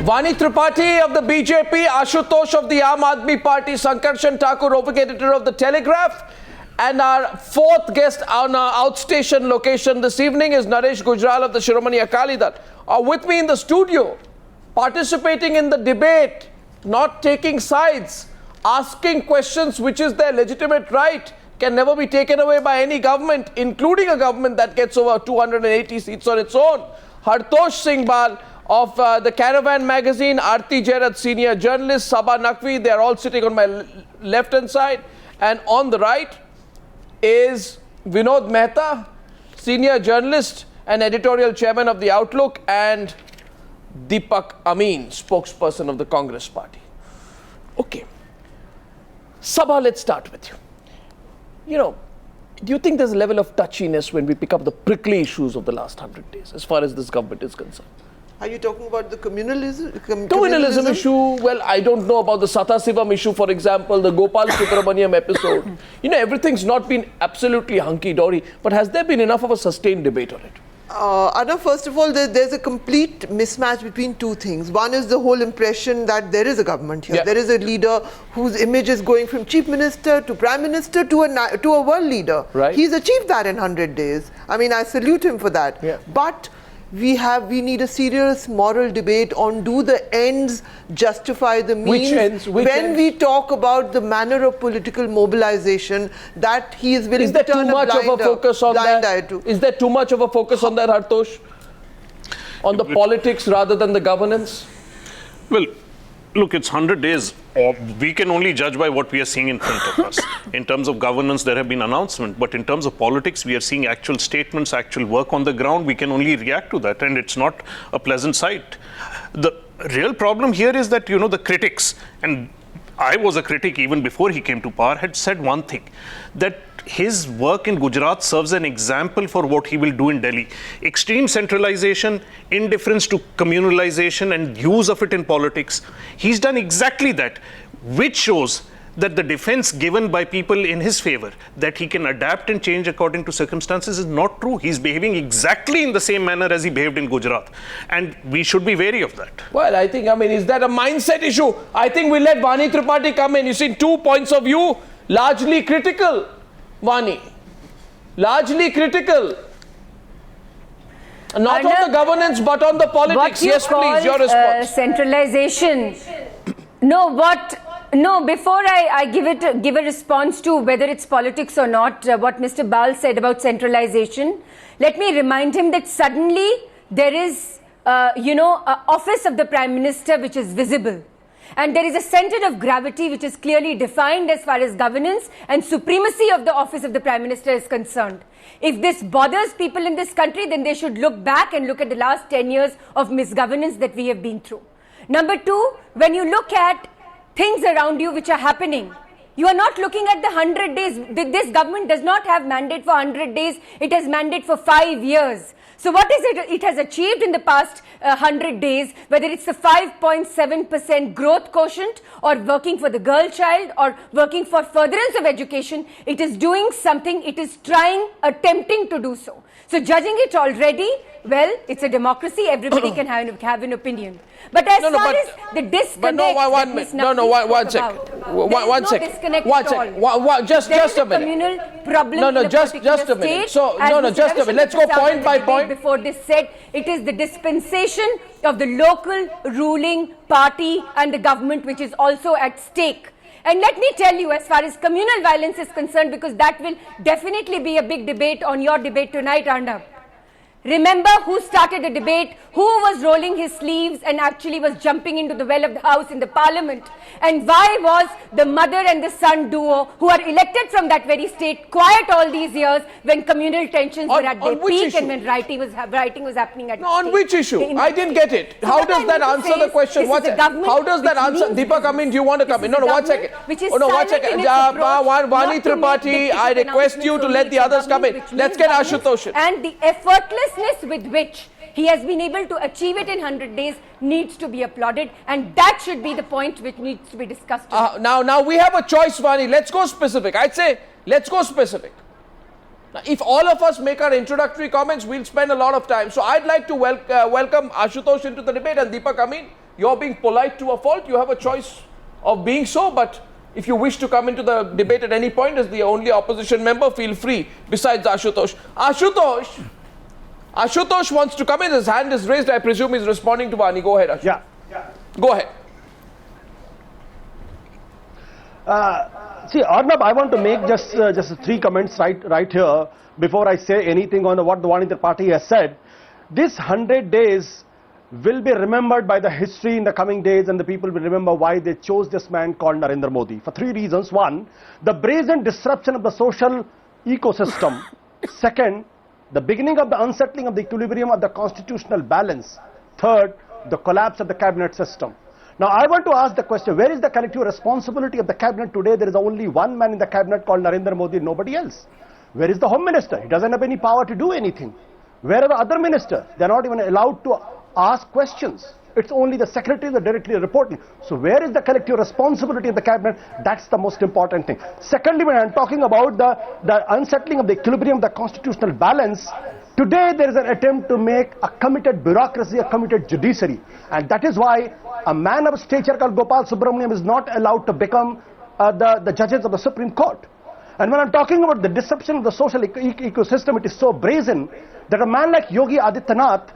Vani Tripathi of the BJP, Ashutosh of the Aam Aadmi Party, Sankarshan, Thakur, Roving editor of the Telegraph. And our fourth guest on our outstation location this evening is Naresh Gujral of the Shiromani Akali Dal. With me in the studio, participating in the debate, not taking sides, asking questions which is their legitimate right, can never be taken away by any government, including a government that gets over 280 seats on its own. Hartosh Singh of the Caravan magazine, Arati, Jerath, senior journalist, Saba, Naqvi, they are all sitting on my left-hand side. And on the right is Vinod, Mehta, senior journalist and editorial chairman of the Outlook, and Deepak, Amin, spokesperson of the Congress party. Okay. Sabha, let's start with you. Do you think there's a level of touchiness when we pick up the prickly issues of the last 100 days as far as this government is concerned? Are you talking about the communalism? Communalism issue? Well, I don't know about the Satasivam issue, for example, the Gopal Subramaniam episode. Everything's not been absolutely hunky-dory, but has there been enough of a sustained debate on it? Arnab, first of all, there's a complete mismatch between two things. One is the whole impression that there is a government here. Yeah. There is a leader whose image is going from chief minister to prime minister to a world leader. Right. He's achieved that in 100 days. I mean, I salute him for that. Yeah. But we need a serious moral debate on, do the ends justify the means? Which ends? When we talk about the manner of political mobilization that he is willing to turn a blind eye to. Is there too much of a focus on that, Hartosh? On the politics rather than the governance? Well, look, it's 100 days. We can only judge by what we are seeing in front of us. In terms of governance, there have been announcements, but in terms of politics, we are seeing actual statements, actual work on the ground. We can only react to that, and it's not a pleasant sight. The real problem here is that, the critics, and I was a critic even before he came to power, had said one thing, that his work in Gujarat serves an example for what he will do in Delhi. Extreme centralization, indifference to communalization and use of it in politics. He's done exactly that, which shows that the defense given by people in his favor, that he can adapt and change according to circumstances, is not true. He's behaving exactly in the same manner as he behaved in Gujarat. And we should be wary of that. Well, is that a mindset issue? I think we'll let Vani Tripathi come in. You see, 2 points of view, largely critical. Vani, largely critical. Not on the governance, but on the politics. Yes, please, your response. Centralization. No, before I give a response to whether it's politics or not, what Mr. Bal said about centralization, let me remind him that suddenly there is, an office of the Prime Minister which is visible. And there is a center of gravity which is clearly defined as far as governance and supremacy of the office of the Prime Minister is concerned. If this bothers people in this country, then they should look back and look at the last 10 years of misgovernance that we have been through. Number two, when you look at things around you which are happening, you are not looking at the 100 days. This government does not have mandate for 100 days. It has mandate for 5 years. So what is it has achieved in the past 100 days, whether it's the 5.7% growth quotient or working for the girl child or working for furtherance of education, it is doing something, it is attempting to do so. So judging it already, well, it's a democracy, everybody can have an opinion. But as far as the disconnect... One second. Just a minute. Communal problem just a minute. Just a minute. Let's go point by point. Before this said, it is the dispensation of the local ruling party and the government which is also at stake. And let me tell you, as far as communal violence is concerned, because that will definitely be a big debate on your debate tonight, Arnab. Remember who started the debate, who was rolling his sleeves and actually was jumping into the well of the house in the parliament, and why was the mother and the son duo, who are elected from that very state, quiet all these years when communal tensions were at their peak and when writing was happening at on which issue? I didn't get it. How does that answer the question? How does that answer? Deepak, Amin, do you want to come in? No, 1 second. One second. Vani Tripathi, I request you to let the others come in. Let's get Ashutosh in. And the effortlessness with which he has been able to achieve it in 100 days needs to be applauded, and that should be the point which needs to be discussed. Now we have a choice, Vani. Let's go specific. I'd say let's go specific. Now, if all of us make our introductory comments, we'll spend a lot of time. So I'd like to welcome Ashutosh into the debate, and Deepak, Amin, You're being polite to a fault. You have a choice of being so, but if you wish to come into the debate at any point as the only opposition member, feel free, besides Ashutosh. Ashutosh wants to come in. His hand is raised. I presume he's responding to Vani. Go ahead, Ashutosh. Yeah. Go ahead. See, Arnab, I want to make just 3 comments right here before I say anything on what the Vani Tripathi has said. This 100 days will be remembered by the history in the coming days, and the people will remember why they chose this man called Narendra Modi for 3 reasons. 1, the brazen disruption of the social ecosystem. 2nd, the beginning of the unsettling of the equilibrium of the constitutional balance. 3rd, the collapse of the cabinet system. Now I want to ask the question, where is the collective responsibility of the cabinet today? There is only one man in the cabinet called Narendra Modi, nobody else. Where is the home minister? He doesn't have any power to do anything. Where are the other ministers? They are not even allowed to ask questions. It's only the secretaries that are directly reporting. So where is the collective responsibility of the cabinet? That's the most important thing. Secondly, when I'm talking about the unsettling of the equilibrium of the constitutional balance, today there is an attempt to make a committed bureaucracy, a committed judiciary. And that is why a man of stature called Gopal Subramaniam is not allowed to become the judges of the Supreme Court. And when I'm talking about the disruption of the social ecosystem, it is so brazen that a man like Yogi Adityanath,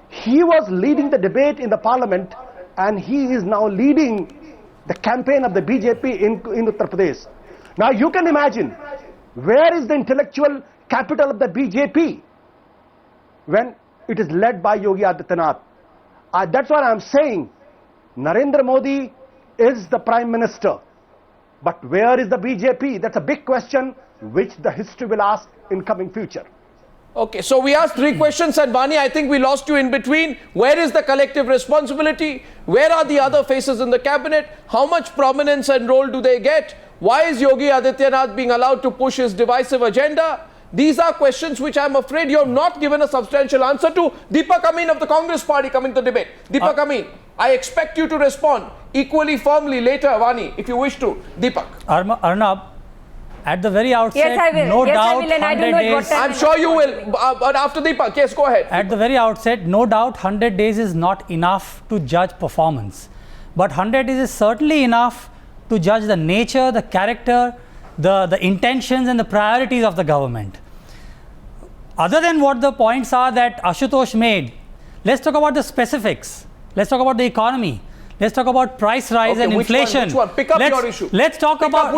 he was leading the debate in the parliament, and he is now leading the campaign of the BJP in Uttar Pradesh. Now you can imagine, where is the intellectual capital of the BJP when it is led by Yogi Adityanath? That's what I'm saying. Narendra Modi is the Prime Minister. But where is the BJP? That's a big question which the history will ask in coming future. Okay, so we asked 3 questions, and Vani, I think we lost you in between. Where is the collective responsibility? Where are the other faces in the cabinet? How much prominence and role do they get? Why is Yogi Adityanath being allowed to push his divisive agenda? These are questions which I'm afraid you have not given a substantial answer to. Deepak Amin of the Congress Party coming to debate. Deepak Amin, I expect you to respond equally firmly later, Vani, if you wish to. Deepak. Arnab, at the very outset, Yes, I will. no Yes, I doubt, will, and I 100 don't know at days. what time. I'm sure you will, but after Deepak, yes, go ahead. At the very outset, no doubt, 100 days is not enough to judge performance. But 100 days is certainly enough to judge the nature, the character, the intentions and the priorities of the government. Other than what the points are that Ashutosh made, let's talk about the specifics. Let's talk about the economy. Let's talk about price rise and inflation. Which one? Pick up your issue. Let's talk about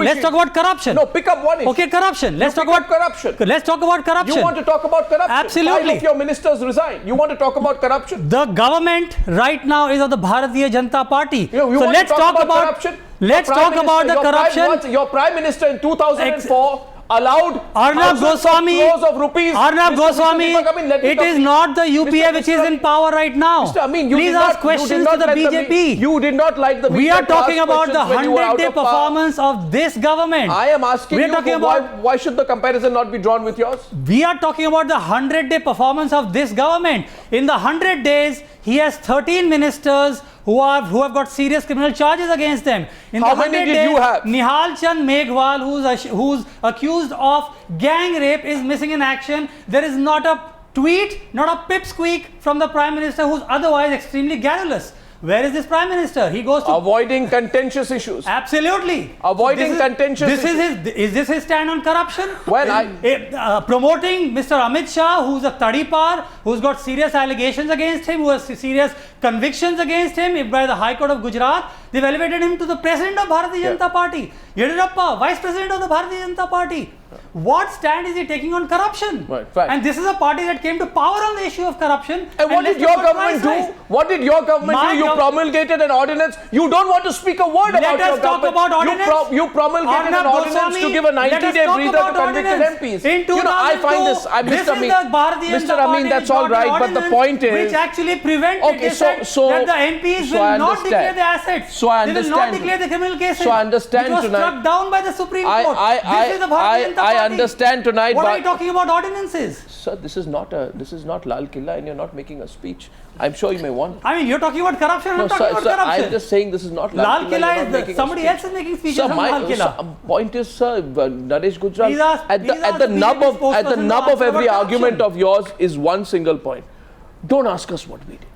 corruption. No, pick up one issue. Okay, corruption. Let's talk about corruption. Let's talk about corruption. You want to talk about corruption? Absolutely. 5 of your ministers resign. You want to talk about corruption? The government right now is of the Bharatiya Janata Party. So let's talk about corruption. Let's talk about the corruption. Your Prime Minister in 2004 allowed Arnab Goswami, crores of rupees. Arnab Goswami, Mr. Amin, it is not the UPA which is in power right now. Mr. Amin, please ask questions to the BJP. You did not like the We are talking about the 100-day performance of this government. I am asking you, why should the comparison not be drawn with yours? We are talking about the 100-day performance of this government. In the 100 days, he has 13 ministers who have got serious criminal charges against them. In How the many did you have? Nihal Chand Meghwal, who's accused of gang rape, is missing in action. There is not a tweet, not a pipsqueak from the Prime Minister, who's otherwise extremely garrulous. Where is this Prime Minister? He goes to avoiding contentious issues. Absolutely. Avoiding contentious issues. Is this his stand on corruption? Well, promoting Mr. Amit Shah, who's a tadipar, who's got serious allegations against him, who has serious convictions against him by the High Court of Gujarat. They've elevated him to the President of Bharatiya Janata Party. Yediyurappa, Vice President of the Bharatiya Janata Party. What stand is he taking on corruption? Right, fine. And this is a party that came to power on the issue of corruption. And what did your government do? What did your government do? You promulgated an ordinance. You don't want to speak a word about your government. Let us talk about ordinance. You promulgated an ordinance to give a 90-day breather to convicted MPs. In 2002, I find this, Mr. Amin, that's all right, but the point is, which actually prevented that the MPs will not declare the assets. So I understand. They will not declare the criminal cases. So I understand tonight. It was struck down by the Supreme Court. This is the Bharatiya Janata Party. I understand tonight. What are you talking about ordinances? Sir, this is not Lal Killa, and you're not making a speech. I'm sure you may want. I mean, you're talking about corruption. No, I'm talking about corruption. I'm just saying this is not Lal Killa. Is somebody else is making speeches on Lal Killa. Point is, sir, Naresh Gujral, at the nub of every argument of yours is one single point. Don't ask us what we did.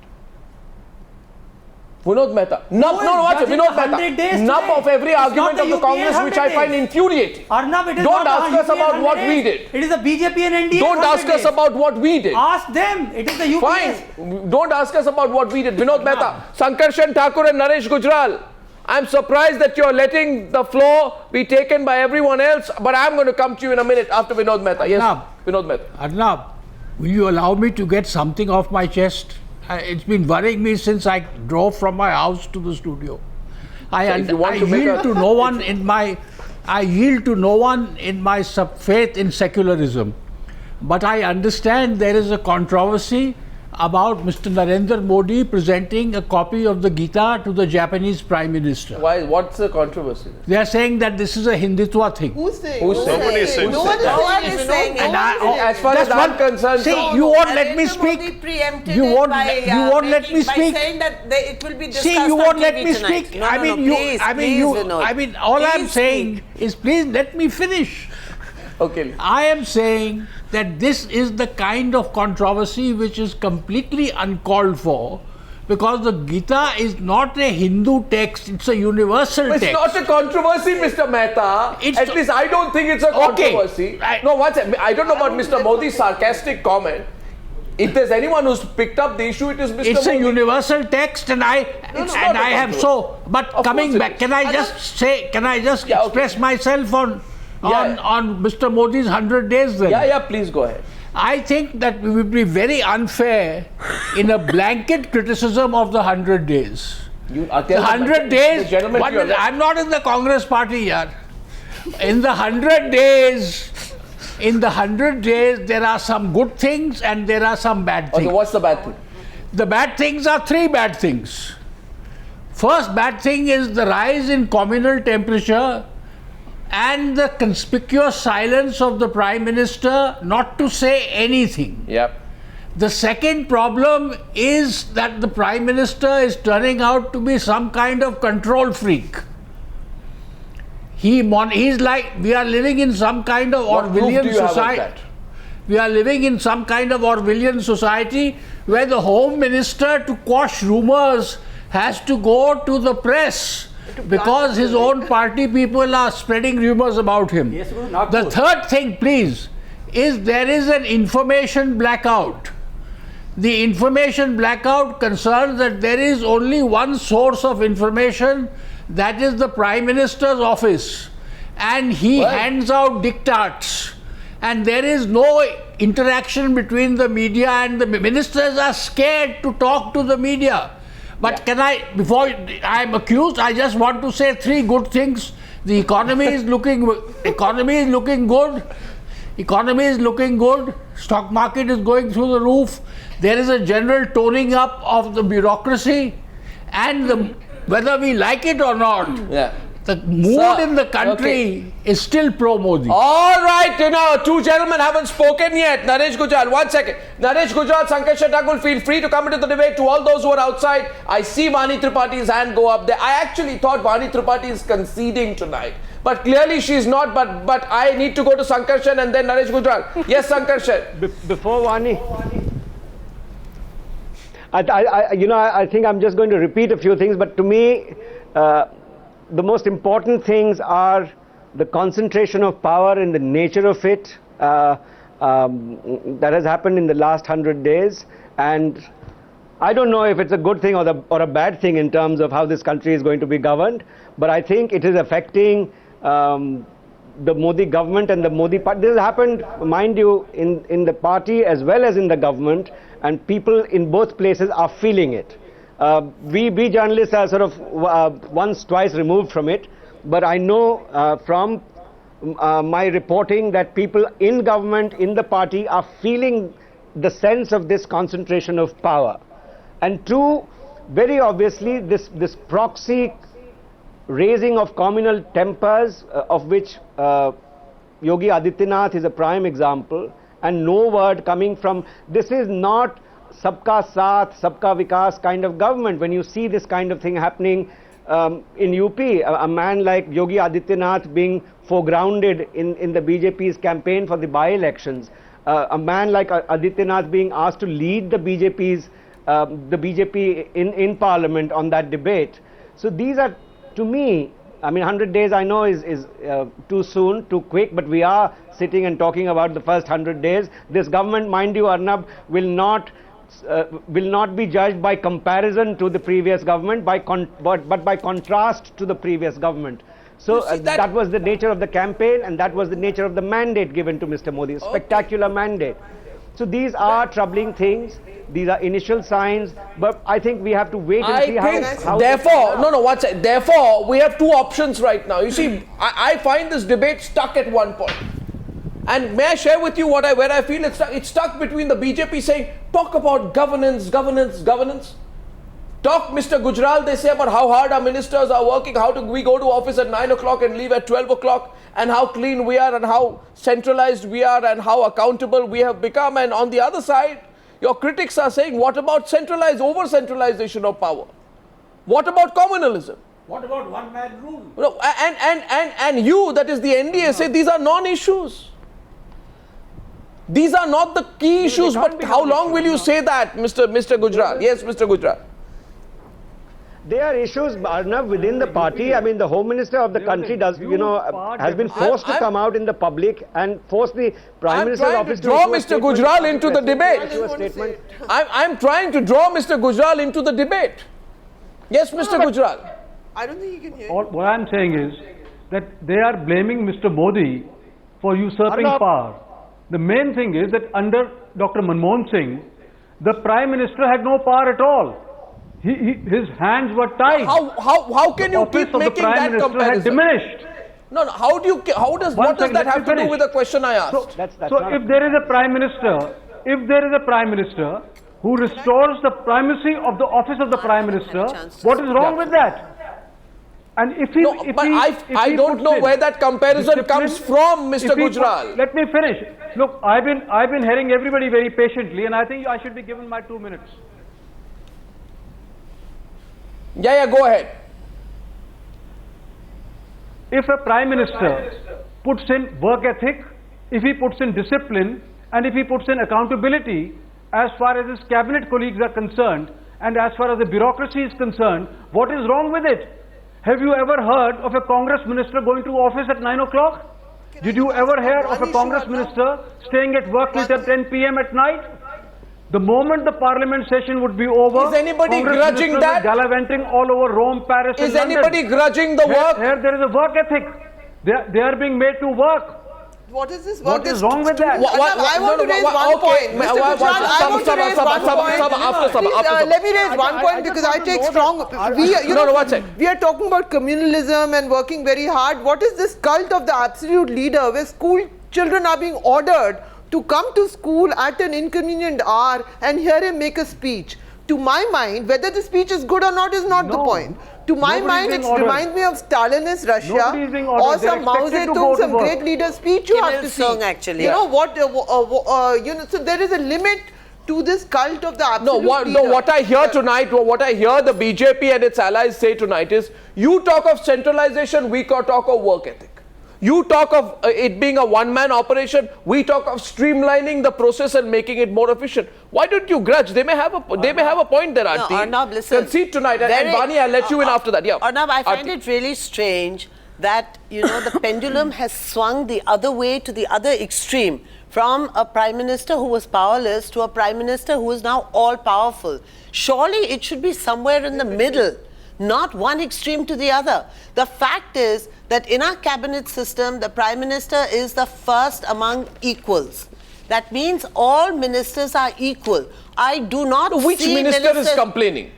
Vinod Mehta. Watch it. Vinod Mehta. Nub of every argument of the Congress which I find infuriating. Arnab, it is Don't not ask us about what we did. It is the BJP and NDA. Don't ask us about what we did. Ask them. It is the UPS. Fine. Don't ask us about what we did. Vinod Mehta, Sankarshan, Thakur and Naresh Gujral. I'm surprised that you're letting the floor be taken by everyone else, but I'm going to come to you in a minute after Vinod Mehta. Yes, Arnab, Vinod Mehta. Arnab, will you allow me to get something off my chest? It's been worrying me since I drove from my house to the studio. I yield to no one in my faith in secularism. But I understand there is a controversy about Mr. Narendra Modi presenting a copy of the Gita to the Japanese Prime Minister. Why? What's the controversy? They are saying that this is a Hindutva thing. Who's saying? Nobody is saying. No one is saying it. As far as I'm concerned, see, you won't let me speak. You won't let me speak. By saying that it will be discussed. See, you won't let me tonight. speak. Please, all I'm Please saying is, please let me finish. okay. I am saying that this is the kind of controversy which is completely uncalled for, because the Gita is not a Hindu text, it's a universal text. It's not a controversy, Mr. Mehta. At least I don't think it's a controversy. I don't know about Mr. Modi's sarcastic comment. If there's anyone who's picked up the issue, it is Mr. Modi. It's a universal text, and I have so. But coming back, can I just express myself on Mr. Modi's 100 days then? Yeah, please go ahead. I think that we would be very unfair in a blanket criticism of the 100 days. The 100 days, I'm not in the Congress party yet. In the 100 days, there are some good things and there are some bad things. Okay, what's the bad thing? The bad things are three bad things. First bad thing is the rise in communal temperature and the conspicuous silence of the Prime Minister not to say anything. Yep. The second problem is that the Prime Minister is turning out to be some kind of control freak. He's like, we are living in some kind of Orwellian society. We are living in some kind of Orwellian society where the Home Minister, to quash rumors, has to go to the press because his own party people are spreading rumors about him. Yes, the third thing, please, is there is an information blackout. The information blackout concerns that there is only one source of information, that is the Prime Minister's office, and he hands out diktats, and there is no interaction between the media, and the ministers are scared to talk to the media. But before I am accused, I just want to say three good things. The economy is looking good. Stock market is going through the roof. There is a general toning up of the bureaucracy, and whether we like it or not, the mood in the country is still pro-Modi. All right, two gentlemen haven't spoken yet. Naresh Gujral, 1 second. Naresh Gujral, Sankarshan, Thakur, feel free to come into the debate. To all those who are outside, I see Vani Tripathi's hand go up there. I actually thought Vani Tripathi is conceding tonight, but clearly she's not. But I need to go to Sankarshan and then Naresh Gujral. Yes, Sankarshan. Before Vani, I think I'm just going to repeat a few things, but to me, the most important things are the concentration of power and the nature of it that has happened in the last 100 days. And I don't know if it's a good thing or a bad thing in terms of how this country is going to be governed, but I think it is affecting the Modi government and the Modi party. This has happened, mind you, in the party as well as in the government, and people in both places are feeling it. We journalists are sort of once, twice removed from it, but I know from my reporting that people in government, in the party, are feeling the sense of this concentration of power. And two, very obviously, this proxy raising of communal tempers, of which Yogi Adityanath is a prime example, and no word coming from, this is not Sabka Saath, Sabka Vikas kind of government. When you see this kind of thing happening in UP, a man like Yogi Adityanath being foregrounded in the BJP's campaign for the by-elections, a man like Adityanath being asked to lead the BJP's the BJP in Parliament on that debate. So these are, to me, I mean, 100 days I know is too soon, too quick, but we are sitting and talking about the first 100 days. This government, mind you, Arnab, will not be judged by comparison to the previous government, but by contrast to the previous government. So that was the nature of the campaign, and that was the nature of the mandate given to Mr. Modi, a spectacular mandate. So these are troubling things. These are initial signs, but I think we have to wait and see how therefore, we have two options right now. You see, I find this debate stuck at one point. And may I share with you where I feel it's stuck between the BJP saying, talk about governance. Talk, Mr. Gujral, they say about how hard our ministers are working, how do we go to office at 9 o'clock and leave at 12 o'clock, and how clean we are and how centralized we are and how accountable we have become. And on the other side, your critics are saying, what about over-centralization of power? What about communalism? What about one-man rule? No, and you, that is the NDA, say these are non-issues. These are not the key issues, but how long will you say that, Mr. Gujral? Yes, Mr. Gujral. There are issues, Arnab, within the party. I mean, the Home Minister of the country has been forced to come out in the public and force the Prime Minister's office to draw Mr. Gujral into the debate. I'm trying to draw Mr. Gujral into the debate. Yes, Mr. Gujral. I don't think he can hear. What I'm saying is that they are blaming Mr. Modi for usurping power. The main thing is that under Dr. Manmohan Singh, the Prime Minister had no power at all. His hands were tied. How can you keep making that comparison? Had diminished. No, what does that have to do with the question I asked? So if there is a Prime Minister, who restores the primacy of the office of the Prime Minister, what is wrong with that? And I don't know where that comparison comes from, Mr. Gujral. Let me finish. Look, I've been hearing everybody very patiently, and I think I should be given my 2 minutes. Yeah, go ahead. If a Prime Minister puts in work ethic, if he puts in discipline, and if he puts in accountability as far as his cabinet colleagues are concerned, and as far as the bureaucracy is concerned, what is wrong with it? Have you ever heard of a Congress minister going to office at 9 o'clock? Did you ever hear of a Congress minister staying at work till 10 p.m. at night? The moment the parliament session would be over, is anybody grudging that? Gallivanting all over Rome, Paris, and London. Is anybody grudging the work? Here there is a work ethic. They are being made to work. What is this? What is wrong with that? I want to raise one point. Mr. Gujral, I want to raise one point. Let me raise one point because I take strong... We are talking about communalism and working very hard. What is this cult of the absolute leader where school children are being ordered to come to school at an inconvenient hour and hear him make a speech? To my mind, whether the speech is good or not is not the point. To my mind, it reminds me of Stalinist Russia or some Mao Zedong, some great leader speech you have to see. Actually. You know what? So there is a limit to this cult of the absolute leader. No, what I hear tonight, what I hear the BJP and its allies say tonight is, you talk of centralization, we talk of work ethic. You talk of it being a one-man operation, we talk of streamlining the process and making it more efficient. Why don't you grudge? They may have a point there, Arati. No, Arnab, listen. Concede tonight, and Vani, I'll let you in after that. Yeah. Arnab, I find it really strange that, the pendulum has swung the other way to the other extreme, from a Prime Minister who was powerless to a Prime Minister who is now all-powerful. Surely it should be somewhere in the middle, not one extreme to the other. The fact is that in our cabinet system, the Prime Minister is the first among equals. That means all ministers are equal. I do not see Which minister is complaining?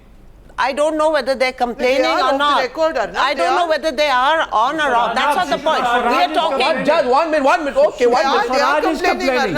I don't know whether they're complaining or not. I don't know whether they are on or off. That's not the point. We are talking... Just 1 minute. Okay, 1 minute. They are complaining.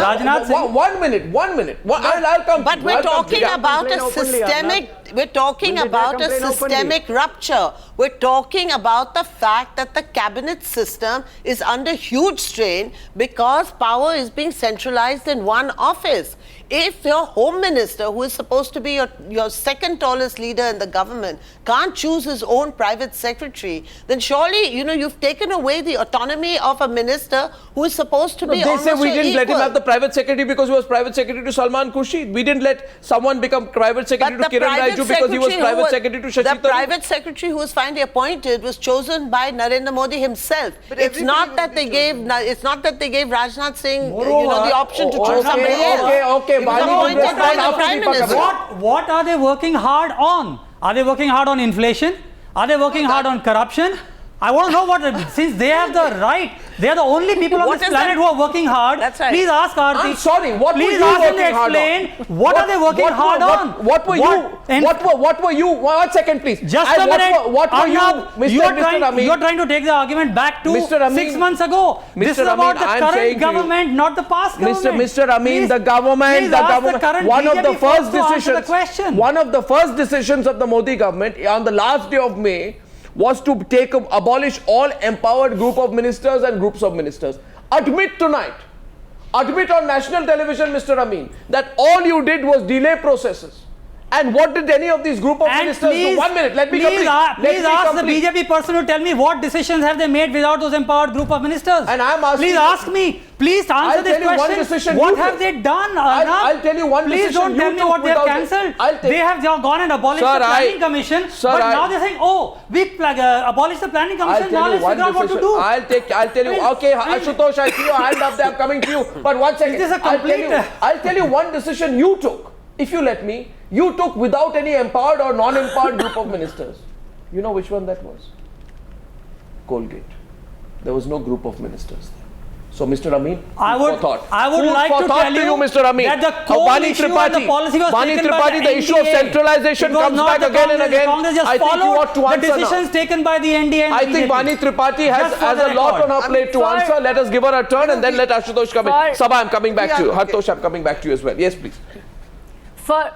One minute. I'll come. But we're talking about a systemic... We're talking about a systemic rupture. We're talking about the fact that the cabinet system is under huge strain because power is being centralized in one office. If your home minister, who is supposed to be your second tallest leader in the government, can't choose his own private secretary, then surely, you've taken away the autonomy of a minister who is supposed to be almost They say we didn't let him equal. have the private secretary because he was private secretary to Salman Khurshid. We didn't let someone become private secretary to Kiran Raiju because he was private secretary to Shashi The Tharoor. private secretary who was finally appointed was chosen by Narendra Modi himself. It's not that they gave Rajnath Singh the option to choose somebody else. Okay. He was appointed by the Prime Minister. What are they working hard on? Are they working hard on inflation? Are they working hard on corruption? I want to know since they have the right, they are the only people on this planet who are working hard. That's right. Please ask Arati. I'm sorry, what please were you ask them to working hard explain on? what are they working hard on? What were you? 1 second, please. Just a minute. What were you, Arnab, Mr. Amin? you are trying to take the argument back to Mr. Amin, 6 months ago. This is about the current government, not the past government. Mr. Amin, the government, one of the first decisions of the Modi government on the last day of May was to abolish all empowered group of ministers and groups of ministers. Admit tonight, admit on national television, Mr. Amin, that all you did was delay processes. And what did any of these group of ministers do? 1 minute, let me complete. Please ask the BJP person to tell me what decisions have they made without those empowered group of ministers. And I am asking. Please ask me. Please answer this question. What have they done, Arnab? I'll tell you one decision. Please don't tell me what they have cancelled. They have gone and abolished the planning commission. But now they're saying, we abolished the planning commission. Now let's figure out what to do. I'll tell you. Okay, Ashutosh, I see your hand up there. I'm coming to you. But 1 second. Is this a complete? I'll tell you one decision you took. If you let me, you took without any empowered or non-empowered group of ministers. You know which one that was? Colgate. There was no group of ministers there. So, Mr. Amin, I would like to tell you, Mr. Amin, that the core issue and the policy was taken by the the issue of centralization comes back again and again. I think you ought to answer the decisions taken by the NDA and I think Vani Tripathi has a lot on her plate to answer. Let us give her a turn and then let Ashutosh come in. Saba, I'm coming back to you. Hartosh, I'm coming back to you as well. Yes, please. For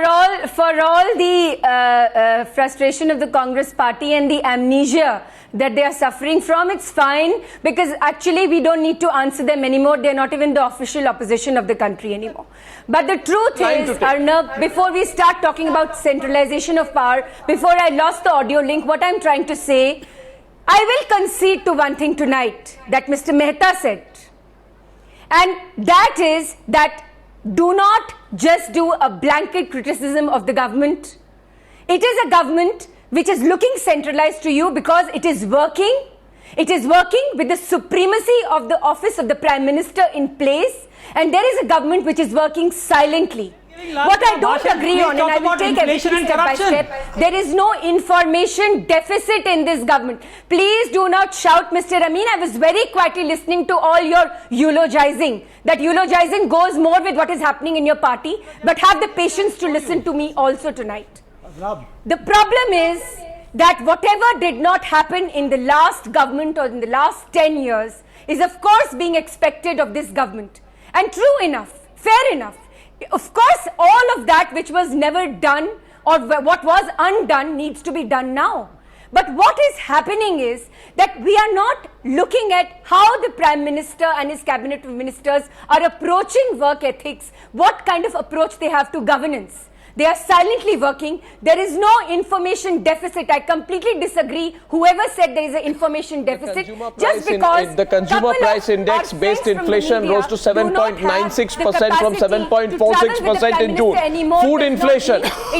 all the frustration of the Congress party and the amnesia that they are suffering from, it's fine, because actually we don't need to answer them anymore. They're not even the official opposition of the country anymore. But the truth is, Arnab, before we start talking about centralization of power, before I lost the audio link, what I'm trying to say, I will concede to one thing tonight that Mr. Mehta said, and that is that do not just do a blanket criticism of the government. It is a government which is looking centralized to you because it is working. It is working with the supremacy of the office of the Prime Minister in place, and there is a government which is working silently. What I don't agree on, and I will take everything step by step, there is no information deficit in this government. Please do not shout, Mr. Amin. I was very quietly listening to all your eulogizing. That eulogizing goes more with what is happening in your party, but have the patience to listen to me also tonight. The problem is that whatever did not happen in the last government or in the last 10 years is of course being expected of this government. And true enough, fair enough, of course, all of that which was never done or what was undone needs to be done now. But what is happening is that we are not looking at how the Prime Minister and his cabinet ministers are approaching work ethics, what kind of approach they have to governance. They are silently working. There is no information deficit. I completely disagree. Whoever said there is an information deficit, just because the consumer price index based inflation rose to 7.96% from 7.46% in June.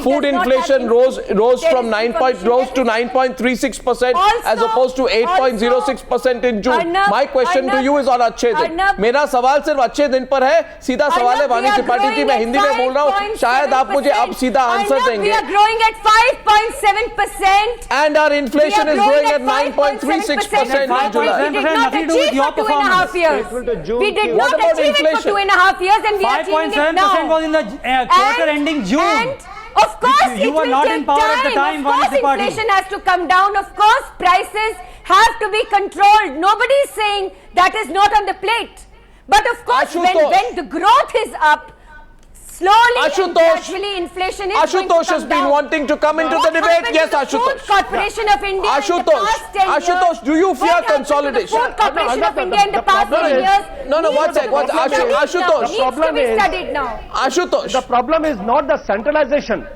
Food inflation rose to 9.36% as opposed to 8.06% in June. My question to you is on अच्छे दिन. मेरा सवाल सिर्फ अच्छे दिन पर है. सीधा सवाल है वानी त्रिपाठी जी, मैं हिंदी में बोल रहा हूँ. शायद आप मुझे अब सीधा आंसर देंगे. We are growing at 5.7%. And our inflation is growing at 9.36% in July. We did not achieve for 2.5 years. We did not achieve it for 2.5 years, and we are achieving it now. 5.7% was in the quarter ending June. And of course, you were not in power at the time. Of course, inflation has to come down. Of course, prices have to be controlled. Nobody is saying that is not on the plate. But of course, when the growth is up, slowly and Ashutosh, gradually inflation is Ashutosh going to has come been down. wanting to come into the What debate. happened Yes, to the Ashutosh. Food Corporation of India in the Ashutosh, past 10 years? Ashutosh, do you fear What happened to the consolidation? Food Corporation of the India in the past problem 10 is- years? No, needs one to sec, be one sec. studied now. Ashutosh. Needs to problem be is- studied now. Ashutosh. The problem is not the centralization.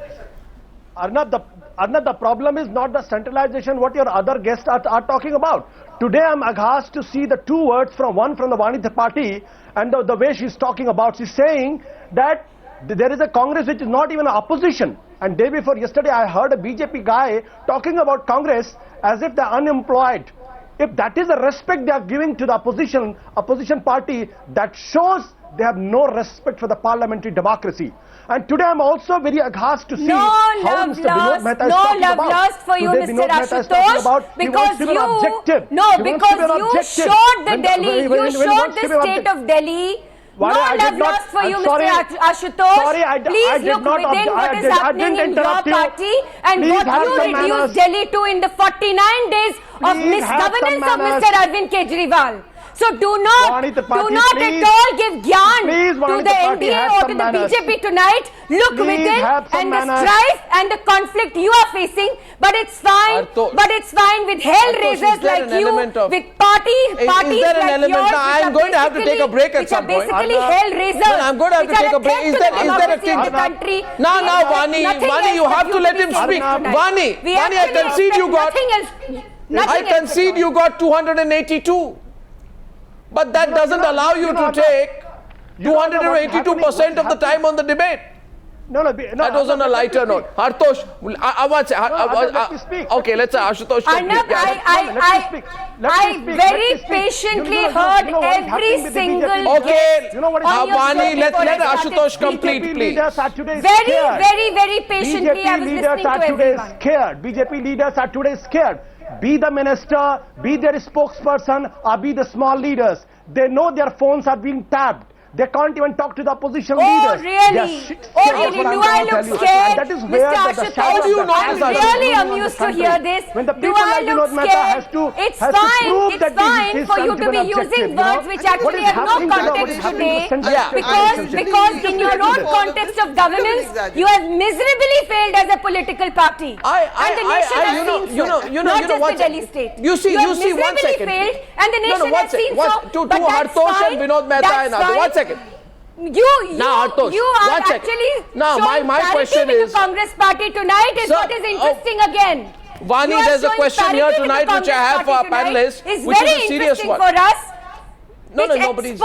Arnab, the problem is not the centralization what your other guests are talking about. Today I'm aghast to see the two words from one from the Vani party and the way she's talking about. She's saying that there is a Congress which is not even an opposition. And day before yesterday I heard a BJP guy talking about Congress as if they're unemployed. If that is the respect they are giving to the opposition party, that shows they have no respect for the parliamentary democracy. And today I'm also very aghast to see No how love Mr. Vinod Mehta is lost, no talking love about. lost for you, Today Mr. Vinod Mehta is talking about Ashutosh, he because wants to be an objective. no, He wants because to be an you objective. showed the When Delhi, when you he showed wants the to be an state objective. of Delhi. Why, No I did love not- lost for I'm you, sorry. Mr. Ashutosh. Sorry, I Please did look not within ob- what I is did- I happening didn't in your interrupt you. party and Please what have you some reduced manners. Delhi to in the 49 days of Please have some misgovernance of manners. Mr. Arvind Kejriwal. So do not Vani Tripathi, at please. all give gyan Please, to Vani the Tripathi, NDA have or some to the manners. BJP tonight. Look Please within have some and the manners. strife and the conflict you are facing, but it's fine. Hartosh. But it's fine with Hartosh, hell-raisers is there like an you, element of- with parties there an like element- yours, Now, which I'm are going to have to take a break at which are some point. basically Arnab. hell-raisers. No, I'm going to have to which are take a break. threat Is to there- the is there a democracy thing- in the Arnab. country. Now, We now, have Vani, nothing Vani, else you have but to let be him saying speak. tonight. Vani, We Vani, I actually concede you expect got- nothing else. I concede you got 282. But that doesn't allow you to take 282% of the time on the debate. No, That was on a lighter note. Hartosh, I want to let me speak. okay, let's say Ashutosh. Arnab, I very patiently heard every single Okay, You know what is on your Vani, show let before I started Ashutosh speaking. complete, BJP please. leaders are today Very, scared. very patiently I was BJP listening leaders to are today everyone. scared. BJP leaders are today scared. Be the minister, be their spokesperson, or be the small leaders. They know their phones are being tapped. They can't even talk to the opposition leaders. They are Really? shit Oh, scared, really? what I'm Do I trying to look tell you. scared? And that is where Mr. the Ashutosh, How do you know I'm this, Ashutosh? really Ashutosh? amused to hear this. When the Do people I like look Vinod Mehta scared? has to It's prove fine. that It's fine he is for you trying to be be an objective, using you know? words which What actually is have no happening to the- what context is happening to today. the central Because executive? in your own context of governance, you have miserably failed as a political party. And the nation has seen so. Not just the Delhi state. You see, have one miserably second. failed and the nation one has seen second. so. To But that's Hartosh fine. and Vinod Mehta That's and others. fine. 1 second. You Now, Hartosh, are 1 second. actually Now, showing my parity question with is- the Congress party tonight is Sir, what is interesting again. Vani, You are there's a showing question parity here with the tonight which I Congress have for our party tonight panelists, is which is very a serious interesting one. for us. No, which nobody's.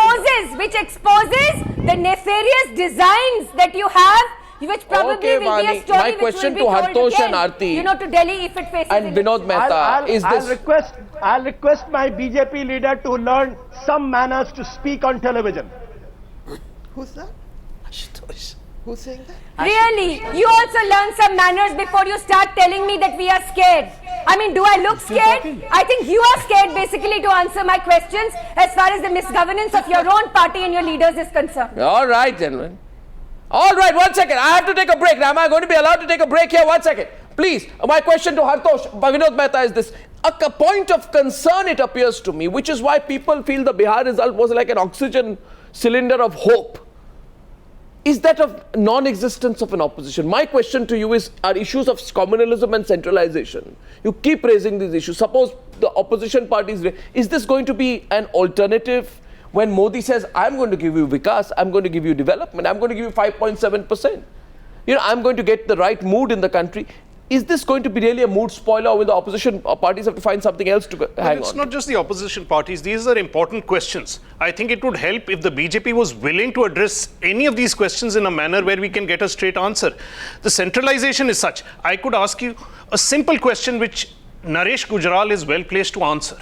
exposes the nefarious designs that you have, which probably Okay, will be Vani, a story my which question will be to told Hartosh again, and Arati you know, to Delhi if it faces And Vinod Mehta, is this? I'll request my BJP leader to learn some manners to speak on television. Who's that? Ashutosh. Who's saying that? Really? You also learn some manners before you start telling me that we are scared. I mean, do I look scared? I think you are scared basically to answer my questions as far as the misgovernance of your own party and your leaders is concerned. All right, gentlemen. All right, 1 second. I have to take a break. Now, am I going to be allowed to take a break here? 1 second. Please, my question to Hartosh, Vinod Mehta is this. A point of concern, it appears to me, which is why people feel the Bihar result was like an oxygen cylinder of hope, is that of non-existence of an opposition. My question to you is, are issues of communalism and centralization, you keep raising these issues. Suppose the opposition parties, is this going to be an alternative when Modi says, I'm going to give you Vikas, I'm going to give you development, I'm going to give you 5.7%. You know, I'm going to get the right mood in the country. Is this going to be really a mood spoiler, or will the opposition parties have to find something else to hang on? It's not just the opposition parties. These are important questions. I think it would help if the BJP was willing to address any of these questions in a manner where we can get a straight answer. The centralization is such. I could ask you a simple question which Naresh Gujral is well placed to answer.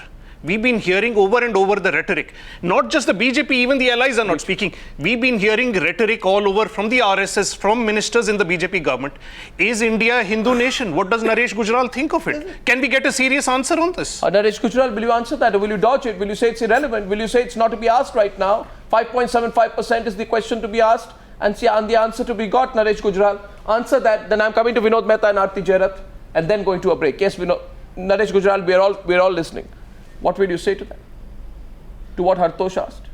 We've been hearing over and over the rhetoric. Not just the BJP, even the allies are not speaking. We've been hearing rhetoric all over from the RSS, from ministers in the BJP government. Is India a Hindu nation? What does Naresh Gujral think of it? Can we get a serious answer on this? Naresh Gujral, will you answer that, or will you dodge it? Will you say it's irrelevant? Will you say it's not to be asked right now? 5.75% is the question to be asked, and the answer to be got, Naresh Gujral. Answer that, then I'm coming to Vinod Mehta and Arati Jerath, and then going to a break. Yes, Naresh Gujral, we're all listening. What will you say to that? To what Hartosh asked?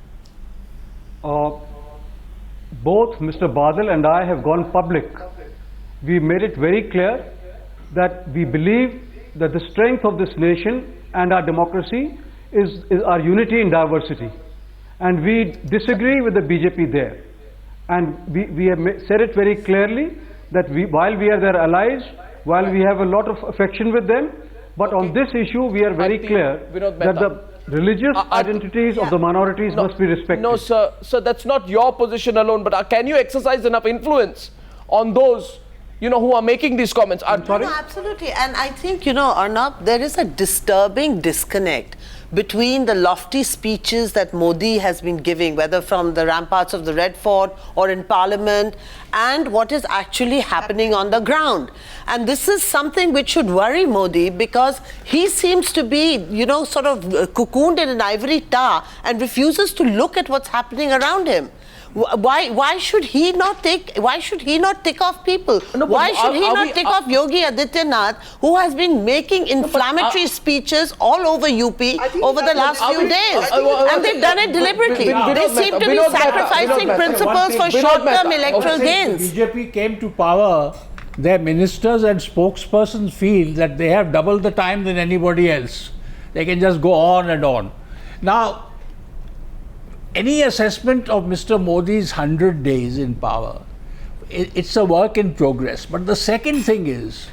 both Mr. Badal and I have gone public. We made it very clear that we believe that the strength of this nation and our democracy is our unity in diversity. And we disagree with the BJP there. And we have said it very clearly that while we are their allies, while we have a lot of affection with them, but on this issue we are very clear that the religious identities of the minorities must be respected. No, sir, that's not your position alone, but can you exercise enough influence on those, who are making these comments? No, absolutely. And I think, Arnab, there is a disturbing disconnect between the lofty speeches that Modi has been giving, whether from the ramparts of the Red Fort or in Parliament, and what is actually happening on the ground. And this is something which should worry Modi, because he seems to be, sort of cocooned in an ivory tower and refuses to look at what's happening around him. Why should he not tick off people? Why should he not tick off Yogi Adityanath, who has been making inflammatory speeches all over UP over the last few days? And they've done it deliberately. They seem to be sacrificing principles for short-term electoral gains. BJP came to power, their ministers and spokespersons feel that they have double the time than anybody else. They can just go on and on. Now, any assessment of Mr. Modi's 100 days in power, it's a work in progress. But the second thing is,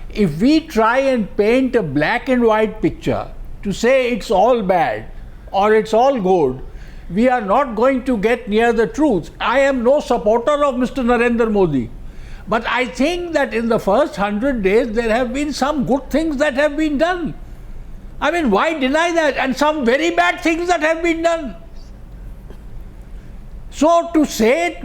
if we try and paint a black and white picture to say it's all bad or it's all good, we are not going to get near the truth. I am no supporter of Mr. Narendra Modi. But I think that in the first 100 days, there have been some good things that have been done. I mean, why deny that? And some very bad things that have been done. So to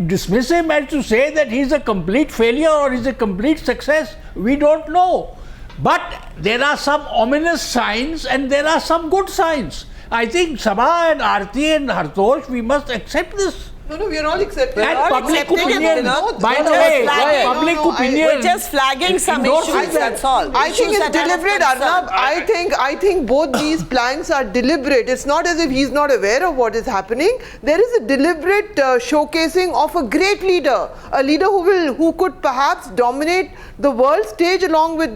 dismiss him and to say that he's a complete failure or he's a complete success, we don't know. But there are some ominous signs and there are some good signs. I think Saba and Arati and Hartosh, we must accept this. No, we are all accepting. And public opinion, by the way, public opinion. We're just flagging some issues, that's all. I think it's deliberate, Arnab. I think both these planks are deliberate. It's not as if he's not aware of what is happening. There is a deliberate showcasing of a great leader, a leader who could perhaps dominate the world stage along with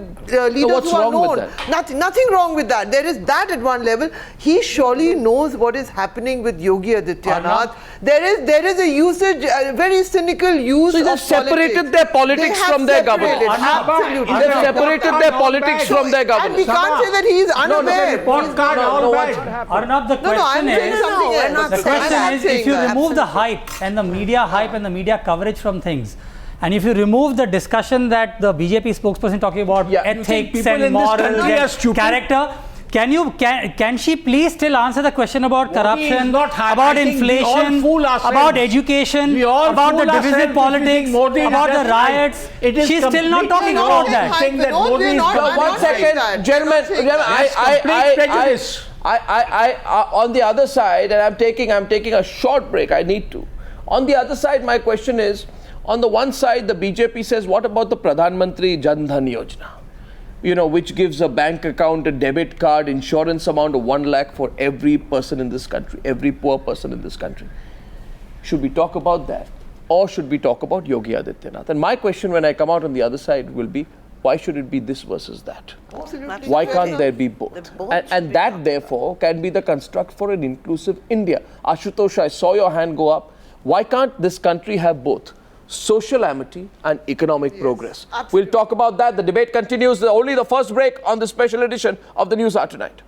leaders who are known. Nothing wrong with that. There is that at one level. He surely knows what is happening with Yogi Adityanath. There is a usage, a very cynical use of politics. They separated their politics from their government. Absolutely. They separated their politics from their government. And we can't say that he is unaware. Arnab, the question is, if you remove the hype and the media coverage from things, and if you remove the discussion that the BJP spokesperson talking about ethics and morals, character, can she please still answer the question about corruption, about inflation, about education, about the divisive politics, about the riots? She's still not talking about that. One second, gentlemen, on the other side, and I'm taking a short break, I need to. On the other side, my question is, on the one side, the BJP says, what about the Pradhan Mantri Jan Dhan Yojana? Which gives a bank account, a debit card, insurance amount of 1 lakh for every person in this country, every poor person in this country. Should we talk about that? Or should we talk about Yogi Adityanath? And my question when I come out on the other side will be, why should it be this versus that? Absolutely. Why can't there be both? And that, therefore, can be the construct for an inclusive India. Ashutosh, I saw your hand go up. Why can't this country have both? Social amity and economic progress. Absolutely. We'll talk about that. The debate continues. Only the first break on the special edition of the Newshour tonight.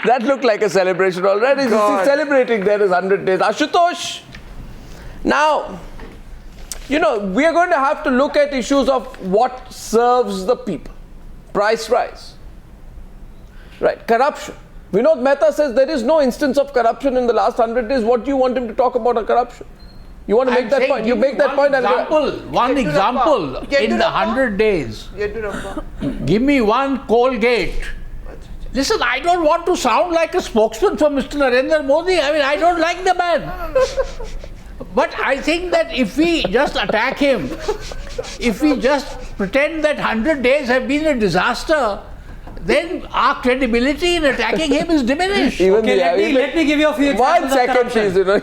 That looked like a celebration already. He's celebrating there is 100 days. Ashutosh, now, we are going to have to look at issues of what serves the people. Price rise, right? Corruption, Vinod Mehta says there is no instance of corruption in the last 100 days. What do you want him to talk about on corruption? You want to make that point? You make that point. One example in the 100 days. Give me one Colgate. Listen, I don't want to sound like a spokesman for Mr. Narendra Modi. I mean, I don't like the man. But I think that if we just attack him, if we just pretend that 100 days have been a disaster, then our credibility in attacking him is diminished. Okay, let me give you a few examples of corruption. Please, Let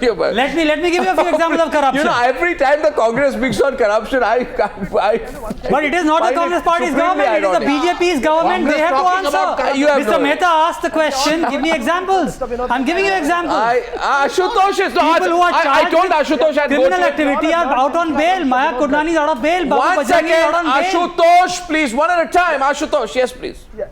me give you a few examples of corruption. Every time the Congress speaks on corruption, But it is not the Congress party's government, it is the BJP's government. They have to answer. Mr. Mehta asked the question, give me examples. I'm giving you examples. Ashutosh is not. People who are I told Ashutosh I'd criminal activity are out on bail. Maya Kudnani is out of bail. One second, Ashutosh, please, one at a time. Ashutosh, yes, please. Yeah.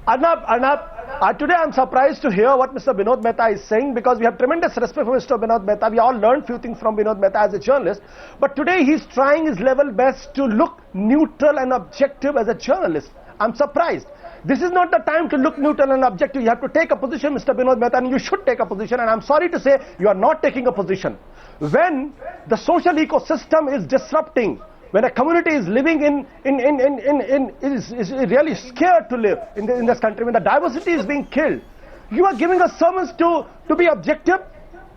Arnab, today I'm surprised to hear what Mr. Vinod Mehta is saying, because we have tremendous respect for Mr. Vinod Mehta. We all learned few things from Vinod Mehta as a journalist. But today he's trying his level best to look neutral and objective as a journalist. I'm surprised. This is not the time to look neutral and objective. You have to take a position, Mr. Vinod Mehta, and you should take a position. And I'm sorry to say, you are not taking a position. When the social ecosystem is disrupting, when a community is living is really scared to live in this country, when the diversity is being killed, you are giving us sermons to be objective.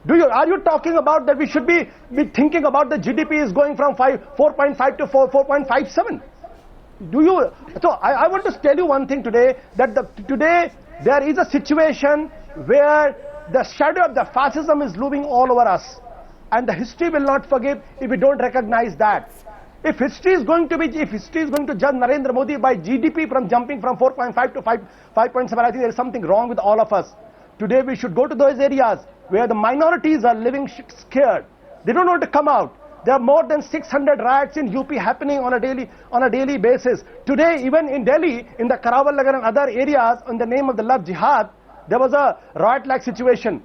Are you talking about that we should be thinking about the GDP is going from 4.5 to 4.57? So I want to tell you one thing today, that today there is a situation where the shadow of the fascism is looming all over us, and the history will not forgive if we don't recognize that. If history is going to judge Narendra Modi by GDP from jumping from 4.5 to 5.7, I think there is something wrong with all of us. Today we should go to those areas where the minorities are living scared. They don't want to come out. There are more than 600 riots in UP happening on a daily basis. Today, even in Delhi, in the Caravan and other areas, in the name of the love jihad, there was a riot-like situation.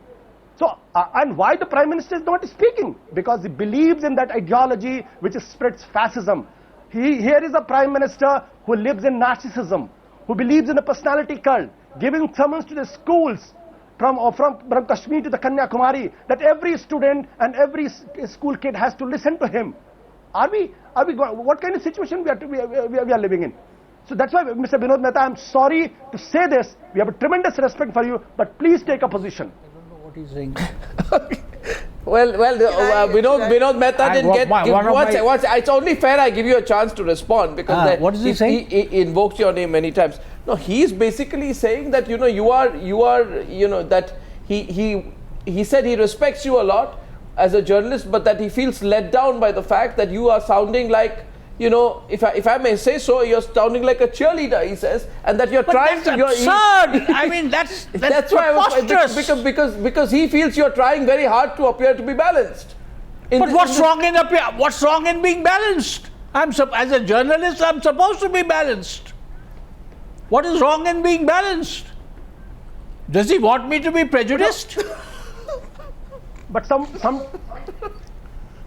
So, and why the Prime Minister is not speaking? Because he believes in that ideology which spreads fascism. Here is a Prime Minister who lives in narcissism, who believes in a personality cult, giving sermons to the schools from Kashmir to the Kanyakumari, that every student and every school kid has to listen to him. What kind of situation we are living in? So that's why, Mr. Vinod Mehta, I'm sorry to say this. We have a tremendous respect for you, but please take a position. He's saying. Vinod Mehta didn't get. It's only fair I give you a chance to respond, because what is he saying? He invokes your name many times. No, he's basically saying that that he said he respects you a lot as a journalist, but that he feels let down by the fact that you are sounding like, if I may say so, you're sounding like a cheerleader, he says, and that you're trying to. That's absurd. I mean, that's why because he feels you're trying very hard to appear to be balanced. What's wrong in being balanced? As a journalist, I'm supposed to be balanced. What is wrong in being balanced? Does he want me to be prejudiced? But some.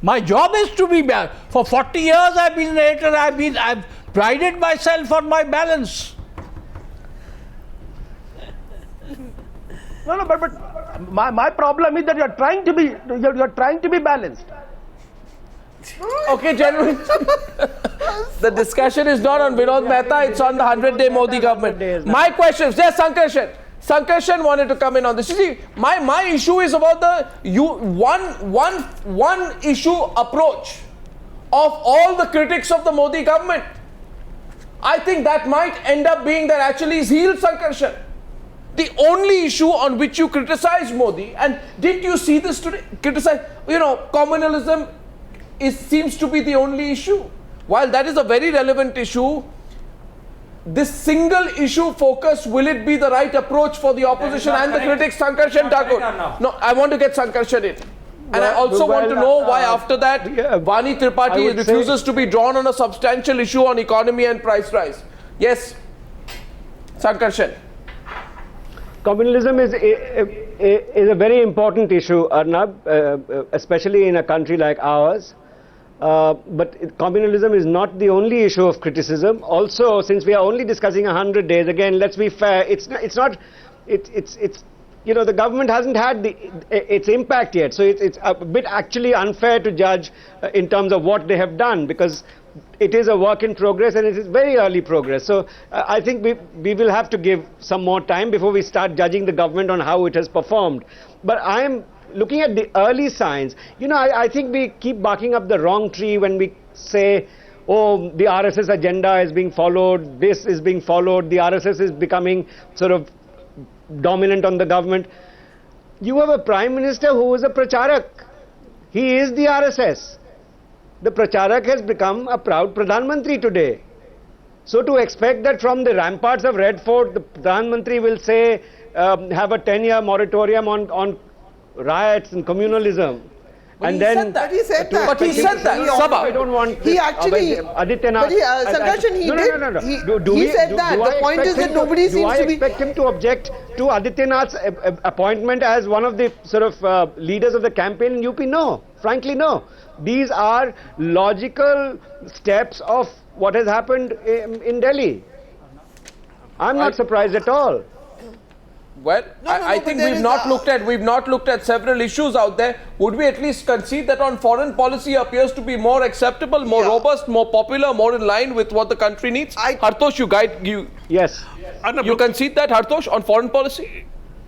My job is to be balanced. For 40 years I've been an editor. I've prided myself on my balance. No, but my problem is that you're trying to be balanced. Okay, gentlemen. The discussion is not on Vinod Mehta, it's on the 100-day Modi government. My questions, yes, Sankarshan. Sankarshan wanted to come in on this. You see, my issue is about the one issue approach of all the critics of the Modi government. I think that might end up being that actually is healed, Sankarshan. The only issue on which you criticize Modi, and did you see this today? Communalism seems to be the only issue. While that is a very relevant issue, this single issue focus, will it be the right approach for the opposition and the critics? Sankarshan, Thakur. No, I want to get Sankarshan in. And I also want to know why after that Vani Tripathi refuses to be drawn on a substantial issue on economy and price rise. Yes, Sankarshan. Communalism is a very important issue, Arnab, especially in a country like ours. But communalism is not the only issue of criticism. Also, since we are only discussing 100 days, again, let's be fair. It's you know, the government hasn't had its impact yet. So it's a bit actually unfair to judge in terms of what they have done, because it is a work in progress and it is very early progress. So I think we will have to give some more time before we start judging the government on how it has performed. But I am looking at the early signs. You know, I think we keep barking up the wrong tree when we say, oh, the RSS agenda is being followed, this is being followed, the RSS is becoming sort of dominant on the government. You have a Prime Minister who is a Pracharak. He is the RSS. The Pracharak has become a proud Pradhan Mantri today. So to expect that from the ramparts of Red Fort, the Pradhan Mantri will say, have a 10-year moratorium on riots and communalism. But and he then said that. But he said that. But he said that. Saba. I don't want. He actually. Adityanath. But Sankarshan, he did. No. He said that. The point is that nobody seems to be. Do I expect him to object to Adityanath's appointment as one of the sort of leaders of the campaign in UP? No. Frankly, no. These are logical steps of what has happened in Delhi. I'm not surprised at all. Well, I think we've not looked at several issues out there. Would we at least concede that on foreign policy appears to be more acceptable, more robust, more popular, more in line with what the country needs? Hartosh, you Yes. You concede that, Hartosh, on foreign policy?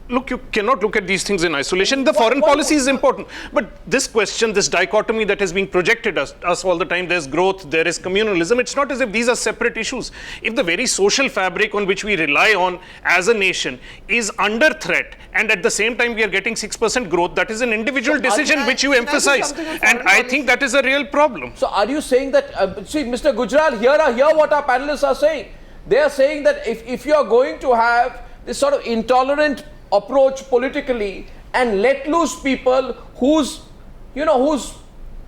Look, you cannot look at these things in isolation. The foreign policy is important. But this question, this dichotomy that is being projected us all the time, there's growth, there is communalism. It's not as if these are separate issues. If the very social fabric on which we rely on as a nation is under threat, and at the same time we are getting 6% growth, that is an individual decision which you emphasize. And I think that is a real problem. So are you saying that, see, Mr. Gujral, hear what our panelists are saying. They are saying that if you are going to have this sort of intolerant approach politically and let loose people whose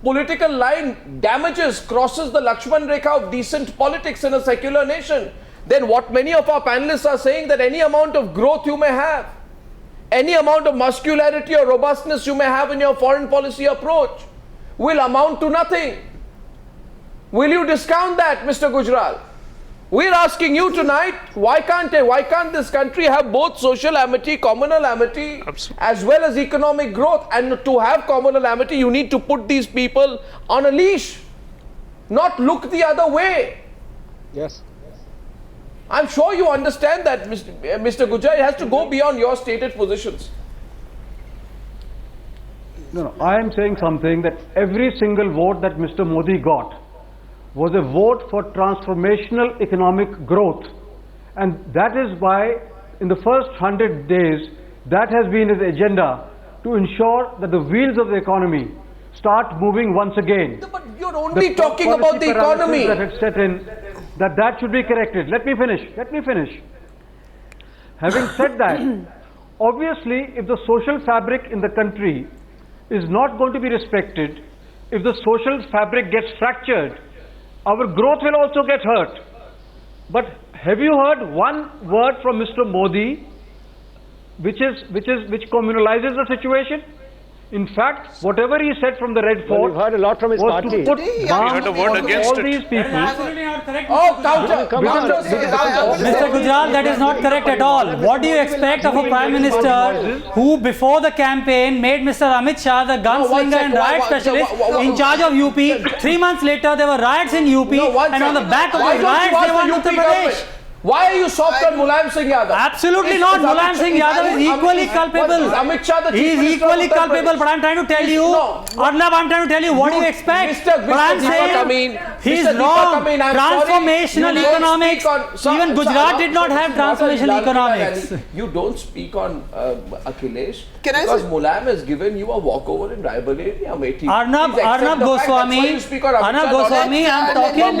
political line crosses the Lakshman Rekha of decent politics in a secular nation, then what many of our panelists are saying, that any amount of growth you may have, any amount of muscularity or robustness you may have in your foreign policy approach will amount to nothing. Will you discount that, Mr. Gujral? We're asking you tonight, why can't this country have both social amity, communal amity, as well as economic growth? And to have communal amity, you need to put these people on a leash, not look the other way. Yes. I'm sure you understand that, Mr. Gujral. It has to go beyond your stated positions. No, I am saying something, that every single vote that Mr. Modi got was a vote for transformational economic growth, and that is why in the first 100 days that has been his agenda, to ensure that the wheels of the economy start moving once again. But you're only talking about the economy. That had set in, that should be corrected. Let me finish. Having said that, obviously if the social fabric in the country is not going to be respected, if the social fabric gets fractured, our growth will also get hurt. But have you heard one word from Mr. Modi which communalizes the situation? In fact, whatever he said from the Red Fort, we've heard a lot from his was party. to put heard a word against all it. these people. Absolutely not correct. Oh, counter. Mr. Gujral, that is not correct at all. What do you expect of a Prime Minister who, before the campaign, made Mr. Amit Shah the gunslinger and riot specialist in charge of UP? 3 months later, there were riots in UP, and on the back of those riots, they won Uttar Pradesh. Why are you soft on Mulayam Singh Yadav? Absolutely not. Mulayam Singh Yadav is equally culpable. Amit Shah, the He is equally culpable. But I'm trying to tell you, Arnab, I'm trying to tell you, what do you expect? But I'm saying he's wrong. Transformational economics. Even Gujarat did not have transformational economics. You don't speak on Akhilesh Can I because say- Mulayam has given you a walkover in Raebareli, Amethi. Arnab Goswami, I'm talking.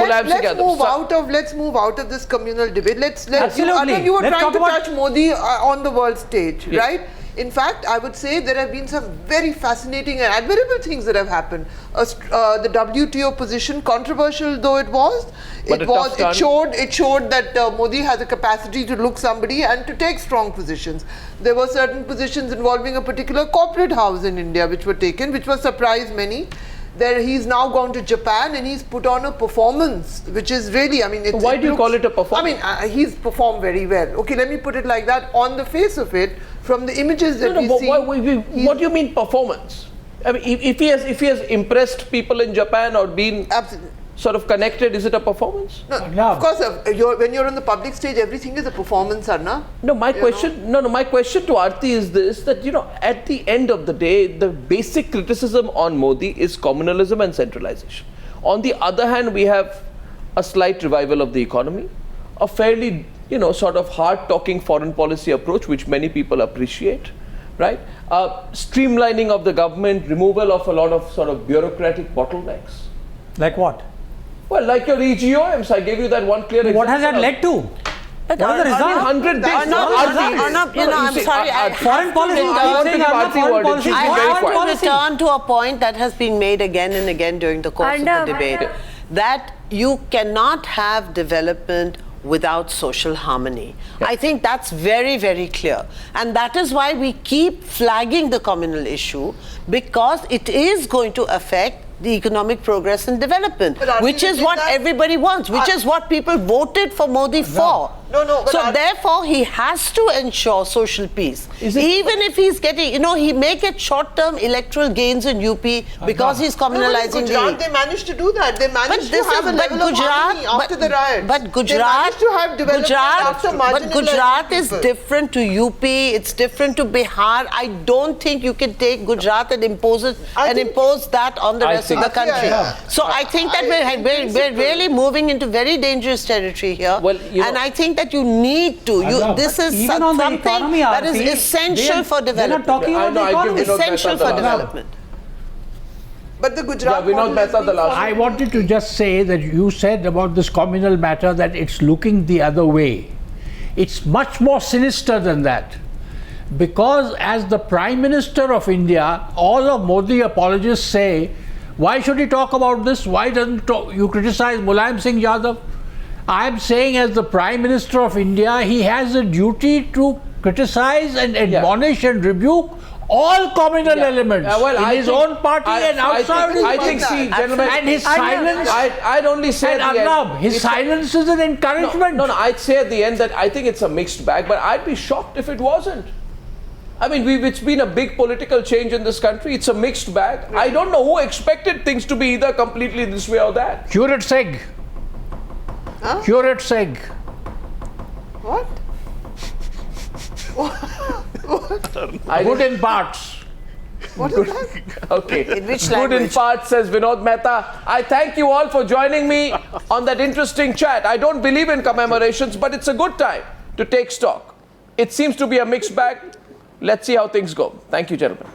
Let's move out of this communal debate. Absolutely. Arnab, you were Let's trying talk to about- touch Modi on the world stage, Yes. right? In fact, I would say there have been some very fascinating and admirable things that have happened. The WTO position, controversial though it was, it showed that Modi has a capacity to look somebody and to take strong positions. There were certain positions involving a particular corporate house in India which were taken, which was surprised many. There, he's now gone to Japan and he's put on a performance, which is really, I mean, it's, why do you call it a performance? I mean, he's performed very well. Okay, let me put it like that. On the face of it, from the images that we see, what do you mean performance? I mean, if he has impressed people in Japan or been sort of connected, is it a performance? No, of course, when you're on the public stage, everything is a performance, Arnab. No, my question to Arati is this, that, you know, at the end of the day, the basic criticism on Modi is communalism and centralization. On the other hand, we have a slight revival of the economy, a fairly, you know, sort of hard-talking foreign policy approach, which many people appreciate, right? Streamlining of the government, removal of a lot of sort of bureaucratic bottlenecks. Like what? Well, like your EGOMs, I gave you that one clear example. What has that led to? What are the results? 100 days. Arnab, you know, I'm sorry. Foreign policy. I want to return to a point that has been made again and again during the course of the debate, that you cannot have development without social harmony. I think that's very, very clear. And that is why we keep flagging the communal issue, because it is going to affect the economic progress and development, which is what everybody wants, which is what people voted for Modi for. So therefore, he has to ensure social peace. Even if he's getting, you know, he may get short-term electoral gains in UP because he's communalizing Gujarat, they managed to do that. They managed to have a level of harmony after the riot. But Gujarat, Gujarat is different to UP. It's different to Bihar. I don't think you can take Gujarat and impose it and impose that on the rest of the country. So I think that we're really moving into very dangerous territory here. Well, and I think that you need to. This is something that is essential for development. They're not talking about the economy. Essential for development. But the Gujarat Vinod Mehta, the last. I wanted to just say that you said about this communal matter that it's looking the other way. It's much more sinister than that. Because as the Prime Minister of India, all of Modi apologists say, why should he talk about this? Why doesn't you criticize Mulayam Singh Yadav? I am saying, as the Prime Minister of India, he has a duty to criticize and admonish and rebuke all communal elements in his own party and outside his party. I think, see, gentlemen, and his silence, I'd only say and at the Arnab, end, his silence is an encouragement. No, I'd say at the end that I think it's a mixed bag, but I'd be shocked if it wasn't. I mean, it's been a big political change in this country. It's a mixed bag. I don't know who expected things to be either completely this way or that. Curate Seg. Huh? Curate Seg. What? Good in parts. What is that? Okay. In which Good language? in parts, says Vinod Mehta. I thank you all for joining me on that interesting chat. I don't believe in commemorations, but it's a good time to take stock. It seems to be a mixed bag. Let's see how things go. Thank you, gentlemen.